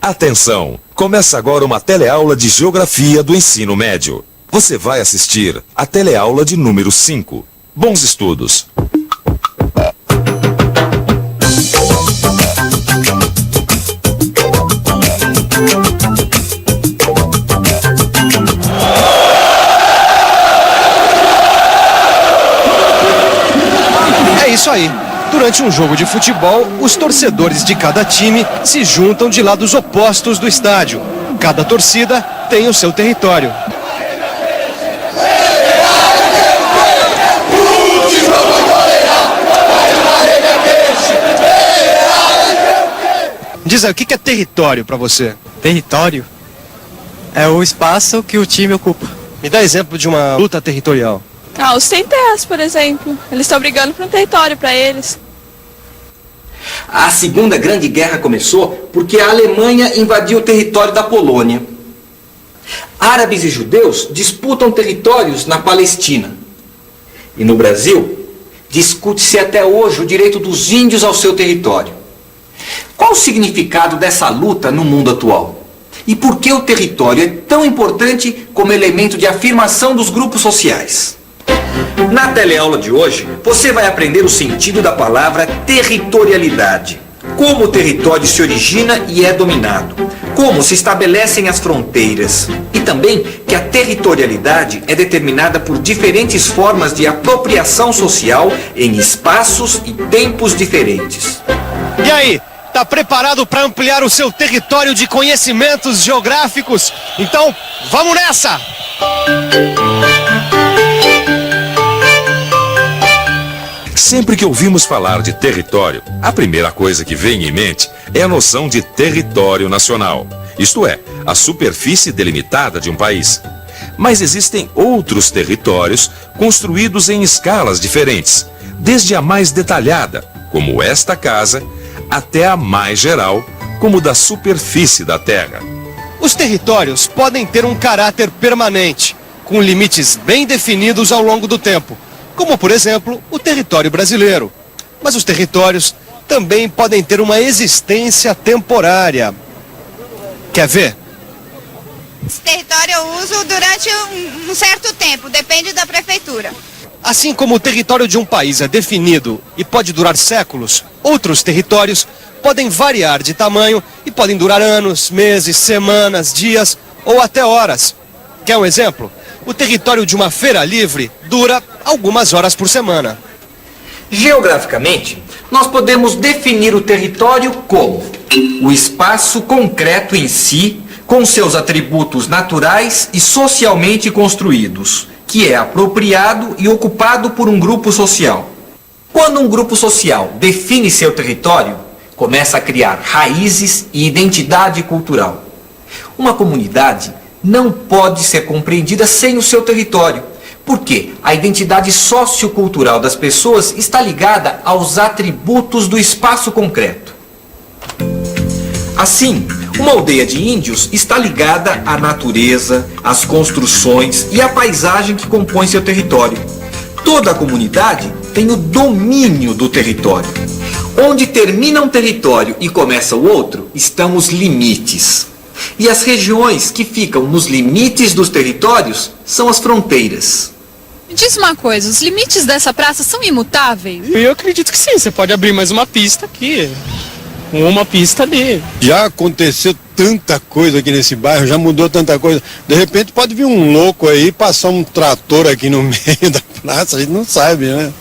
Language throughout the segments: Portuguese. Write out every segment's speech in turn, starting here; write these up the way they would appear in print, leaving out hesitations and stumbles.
Atenção! Começa agora uma teleaula de Geografia do Ensino Médio. Você vai assistir a teleaula de número 5. Bons estudos! É isso aí. Durante um jogo de futebol, os torcedores de cada time se juntam de lados opostos do estádio. Cada torcida tem o seu território. Diz aí, o que é território para você? Território é o espaço que o time ocupa. Me dá exemplo de uma luta territorial. Os sem-terras, por exemplo. Eles estão brigando por um território para eles. A Segunda Grande Guerra começou porque a Alemanha invadiu o território da Polônia. Árabes e judeus disputam territórios na Palestina. E no Brasil, discute-se até hoje o direito dos índios ao seu território. Qual o significado dessa luta no mundo atual? E por que o território é tão importante como elemento de afirmação dos grupos sociais? Na teleaula de hoje, você vai aprender o sentido da palavra territorialidade. Como o território se origina e é dominado. Como se estabelecem as fronteiras. E também que a territorialidade é determinada por diferentes formas de apropriação social em espaços e tempos diferentes. E aí, tá preparado para ampliar o seu território de conhecimentos geográficos? Então, vamos nessa! Sempre que ouvimos falar de território, a primeira coisa que vem em mente é a noção de território nacional, isto é, a superfície delimitada de um país. Mas existem outros territórios construídos em escalas diferentes, desde a mais detalhada, como esta casa, até a mais geral, como da superfície da terra. Os territórios podem ter um caráter permanente, com limites bem definidos ao longo do tempo, como, por exemplo, o território brasileiro. Mas os territórios também podem ter uma existência temporária. Quer ver? Esse território eu uso durante um certo tempo, depende da prefeitura. Assim como o território de um país é definido e pode durar séculos, outros territórios podem variar de tamanho e podem durar anos, meses, semanas, dias ou até horas. Quer um exemplo? O território de uma feira livre dura algumas horas por semana. Geograficamente, nós podemos definir o território como o espaço concreto em si, com seus atributos naturais e socialmente construídos, que é apropriado e ocupado por um grupo social. Quando um grupo social define seu território, começa a criar raízes e identidade cultural. Uma comunidade não pode ser compreendida sem o seu território, porque a identidade sociocultural das pessoas está ligada aos atributos do espaço concreto. Assim, uma aldeia de índios está ligada à natureza, às construções e à paisagem que compõem seu território. Toda a comunidade tem o domínio do território. Onde termina um território e começa o outro, estão os limites. E as regiões que ficam nos limites dos territórios são as fronteiras. Me diz uma coisa, os limites dessa praça são imutáveis? Eu acredito que sim, você pode abrir mais uma pista aqui, uma pista ali. Já aconteceu tanta coisa aqui nesse bairro, já mudou tanta coisa. De repente pode vir um louco aí, passar um trator aqui no meio da praça, a gente não sabe, né?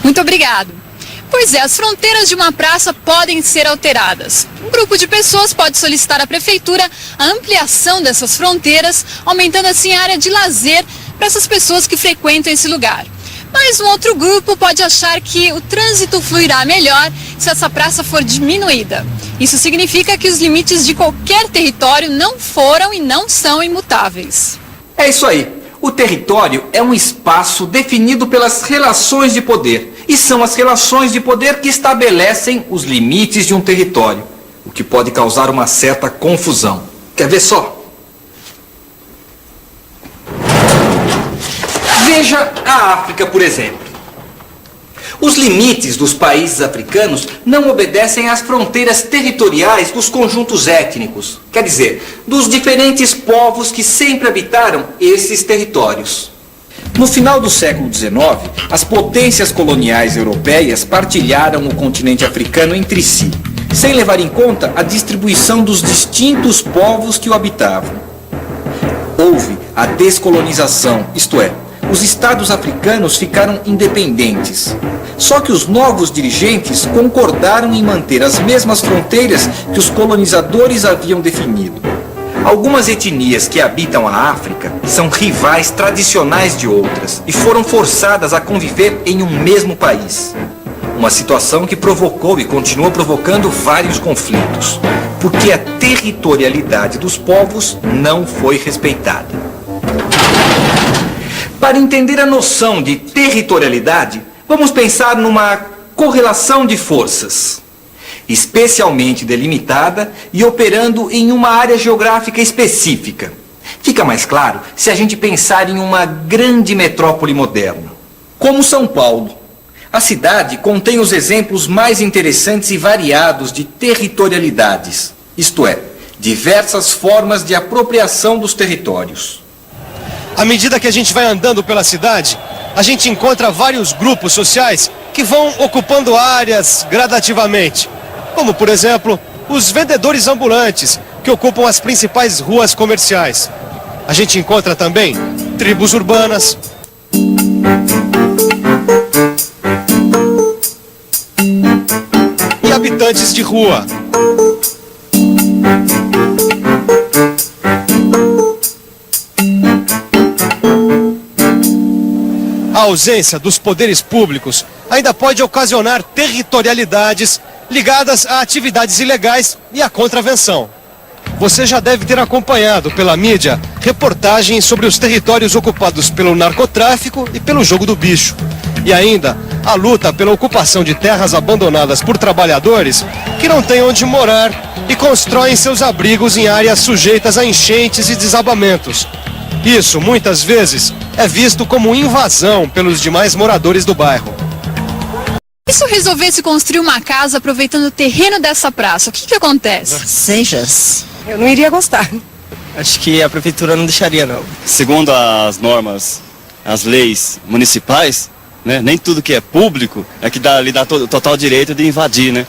Muito obrigado. Pois é, as fronteiras de uma praça podem ser alteradas. Um grupo de pessoas pode solicitar à prefeitura a ampliação dessas fronteiras, aumentando assim a área de lazer para essas pessoas que frequentam esse lugar. Mas um outro grupo pode achar que o trânsito fluirá melhor se essa praça for diminuída. Isso significa que os limites de qualquer território não foram e não são imutáveis. É isso aí. O território é um espaço definido pelas relações de poder. E são as relações de poder que estabelecem os limites de um território, o que pode causar uma certa confusão. Quer ver só? Veja a África, por exemplo. Os limites dos países africanos não obedecem às fronteiras territoriais dos conjuntos étnicos, quer dizer, dos diferentes povos que sempre habitaram esses territórios. No final do século XIX, as potências coloniais europeias partilharam o continente africano entre si, sem levar em conta a distribuição dos distintos povos que o habitavam. Houve a descolonização, isto é, os estados africanos ficaram independentes. Só que os novos dirigentes concordaram em manter as mesmas fronteiras que os colonizadores haviam definido. Algumas etnias que habitam a África são rivais tradicionais de outras e foram forçadas a conviver em um mesmo país. Uma situação que provocou e continua provocando vários conflitos, porque a territorialidade dos povos não foi respeitada. Para entender a noção de territorialidade, vamos pensar numa correlação de forças, especialmente delimitada e operando em uma área geográfica específica. Fica mais claro se a gente pensar em uma grande metrópole moderna, como São Paulo. A cidade contém os exemplos mais interessantes e variados de territorialidades, isto é, diversas formas de apropriação dos territórios. À medida que a gente vai andando pela cidade, a gente encontra vários grupos sociais que vão ocupando áreas gradativamente. Como, por exemplo, os vendedores ambulantes, que ocupam as principais ruas comerciais. A gente encontra também tribos urbanas, e habitantes de rua. A ausência dos poderes públicos ainda pode ocasionar territorialidades ligadas a atividades ilegais e à contravenção. Você já deve ter acompanhado pela mídia reportagens sobre os territórios ocupados pelo narcotráfico e pelo jogo do bicho. E ainda a luta pela ocupação de terras abandonadas por trabalhadores que não têm onde morar e constroem seus abrigos em áreas sujeitas a enchentes e desabamentos. Isso, muitas vezes, é visto como invasão pelos demais moradores do bairro. E se eu resolvesse construir uma casa aproveitando o terreno dessa praça, o que acontece? Sejas. Eu não iria gostar. Acho que a prefeitura não deixaria, não. Segundo as normas, as leis municipais, né, nem tudo que é público é que lhe dá total direito de invadir, né?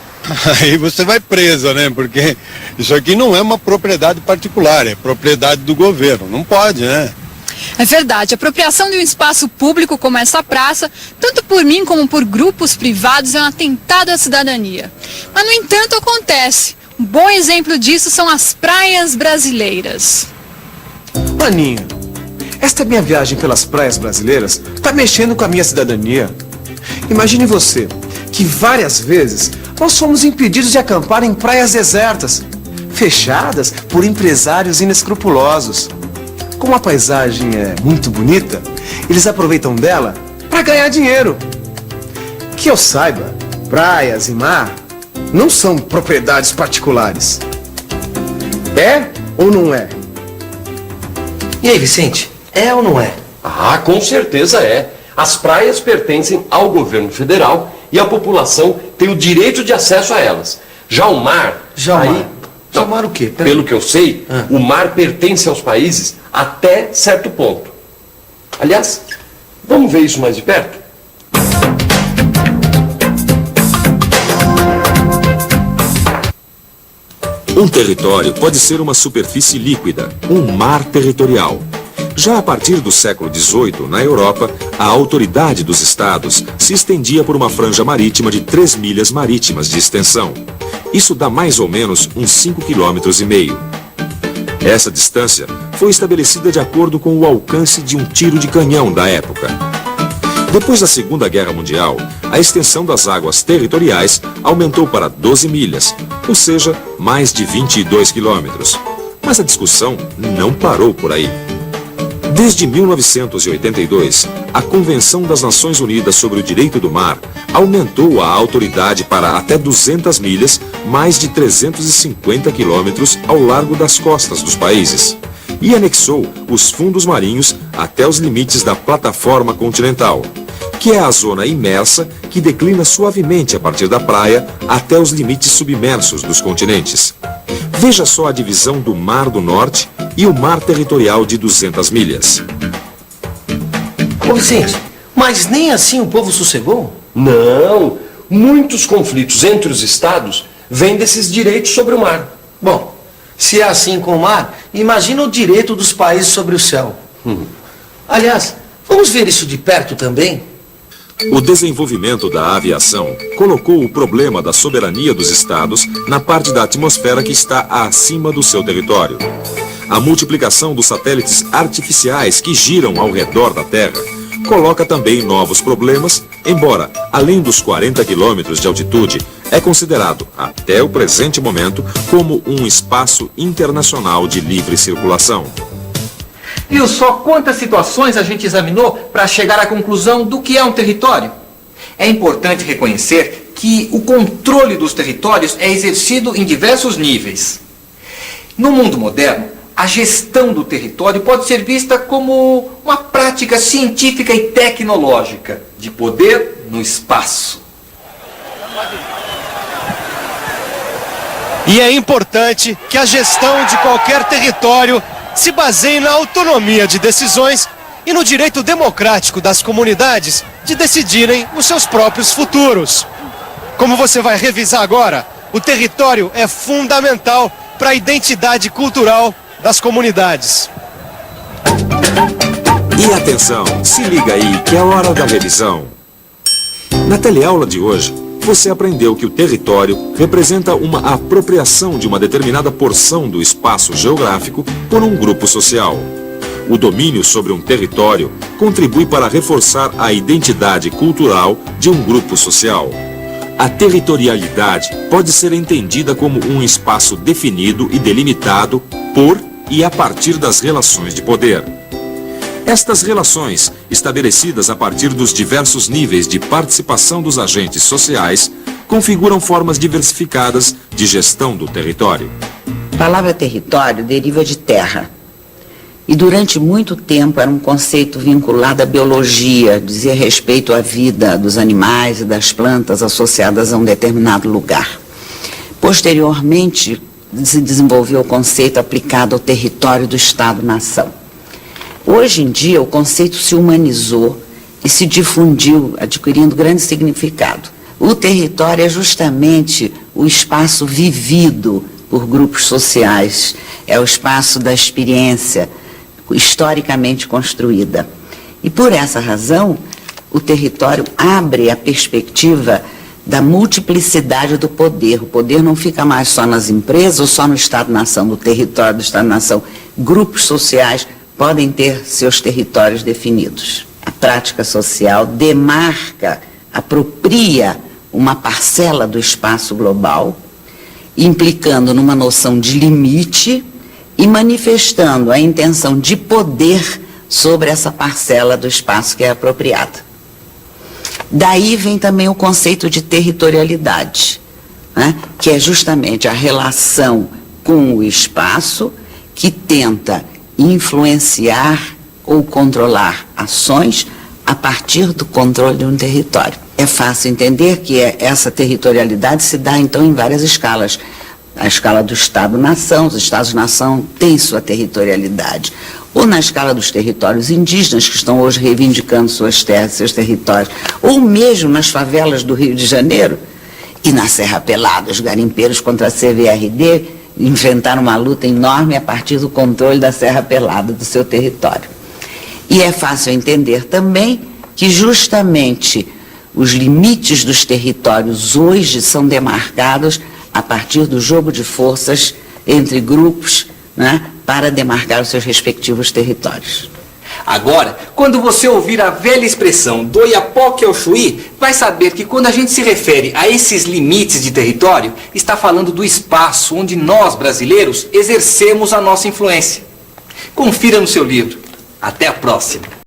Aí você vai preso, né? Porque isso aqui não é uma propriedade particular, é propriedade do governo. Não pode, né? É verdade, a apropriação de um espaço público como essa praça, tanto por mim como por grupos privados, é um atentado à cidadania. Mas, no entanto, acontece. Um bom exemplo disso são as praias brasileiras. Maninha, esta minha viagem pelas praias brasileiras está mexendo com a minha cidadania. Imagine você, que várias vezes nós fomos impedidos de acampar em praias desertas, fechadas por empresários inescrupulosos. Como a paisagem é muito bonita, eles aproveitam dela para ganhar dinheiro. Que eu saiba, praias e mar não são propriedades particulares. É ou não é? E aí, Vicente, é ou não é? Ah, com certeza é. As praias pertencem ao governo federal e a população tem o direito de acesso a elas. Já o mar... Já o mar o quê? Pelo que eu sei, o mar pertence aos países até certo ponto. Aliás, vamos ver isso mais de perto? Um território pode ser uma superfície líquida, um mar territorial. Já a partir do século XVIII, na Europa, a autoridade dos estados se estendia por uma franja marítima de 3 milhas marítimas de extensão. Isso dá mais ou menos uns 5,5 km. Essa distância foi estabelecida de acordo com o alcance de um tiro de canhão da época. Depois da Segunda Guerra Mundial, a extensão das águas territoriais aumentou para 12 milhas, ou seja, mais de 22 quilômetros. Mas a discussão não parou por aí. Desde 1982, a Convenção das Nações Unidas sobre o Direito do Mar aumentou a autoridade para até 200 milhas, mais de 350 quilômetros ao largo das costas dos países, e anexou os fundos marinhos até os limites da plataforma continental. que é a zona imersa que declina suavemente a partir da praia até os limites submersos dos continentes. Veja só a divisão do Mar do Norte e o Mar Territorial de 200 milhas. Ô Vicente, mas nem assim o povo sossegou? Não, muitos conflitos entre os estados vêm desses direitos sobre o mar. Bom, se é assim com o mar, imagina o direito dos países sobre o céu. Aliás, vamos ver isso de perto também? O desenvolvimento da aviação colocou o problema da soberania dos estados na parte da atmosfera que está acima do seu território. A multiplicação dos satélites artificiais que giram ao redor da Terra coloca também novos problemas, embora, além dos 40 quilômetros de altitude, é considerado, até o presente momento, como um espaço internacional de livre circulação. Viu só quantas situações a gente examinou para chegar à conclusão do que é um território? É importante reconhecer que o controle dos territórios é exercido em diversos níveis. No mundo moderno, a gestão do território pode ser vista como uma prática científica e tecnológica de poder no espaço. E é importante que a gestão de qualquer território se baseie na autonomia de decisões e no direito democrático das comunidades de decidirem os seus próprios futuros. Como você vai revisar agora, o território é fundamental para a identidade cultural das comunidades. E atenção, se liga aí que é hora da revisão. Na teleaula de hoje, você aprendeu que o território representa uma apropriação de uma determinada porção do espaço geográfico por um grupo social. O domínio sobre um território contribui para reforçar a identidade cultural de um grupo social. A territorialidade pode ser entendida como um espaço definido e delimitado por e a partir das relações de poder. Estas relações, estabelecidas a partir dos diversos níveis de participação dos agentes sociais, configuram formas diversificadas de gestão do território. A palavra território deriva de terra. E durante muito tempo era um conceito vinculado à biologia, dizia respeito à vida dos animais e das plantas associadas a um determinado lugar. Posteriormente, se desenvolveu o conceito aplicado ao território do Estado-nação. Hoje em dia, o conceito se humanizou e se difundiu, adquirindo grande significado. O território é justamente o espaço vivido por grupos sociais, é o espaço da experiência historicamente construída. E por essa razão, o território abre a perspectiva da multiplicidade do poder. O poder não fica mais só nas empresas ou só no Estado-nação, no território do Estado-nação. Grupos sociais podem ter seus territórios definidos. A prática social demarca, apropria uma parcela do espaço global, implicando numa noção de limite e manifestando a intenção de poder sobre essa parcela do espaço que é apropriada. Daí vem também o conceito de territorialidade, né? Que é justamente a relação com o espaço que tenta influenciar ou controlar ações a partir do controle de um território. É fácil entender que essa territorialidade se dá então em várias escalas. A escala do Estado-nação, os Estados-nação têm sua territorialidade. Ou na escala dos territórios indígenas, que estão hoje reivindicando suas terras, seus territórios, ou mesmo nas favelas do Rio de Janeiro e na Serra Pelada, os garimpeiros contra a CVRD enfrentaram uma luta enorme a partir do controle da Serra Pelada, do seu território. E é fácil entender também que justamente os limites dos territórios hoje são demarcados a partir do jogo de forças entre grupos, né, para demarcar os seus respectivos territórios. Agora, quando você ouvir a velha expressão do Iapoque ao Chuí, vai saber que quando a gente se refere a esses limites de território, está falando do espaço onde nós, brasileiros, exercemos a nossa influência. Confira no seu livro. Até a próxima!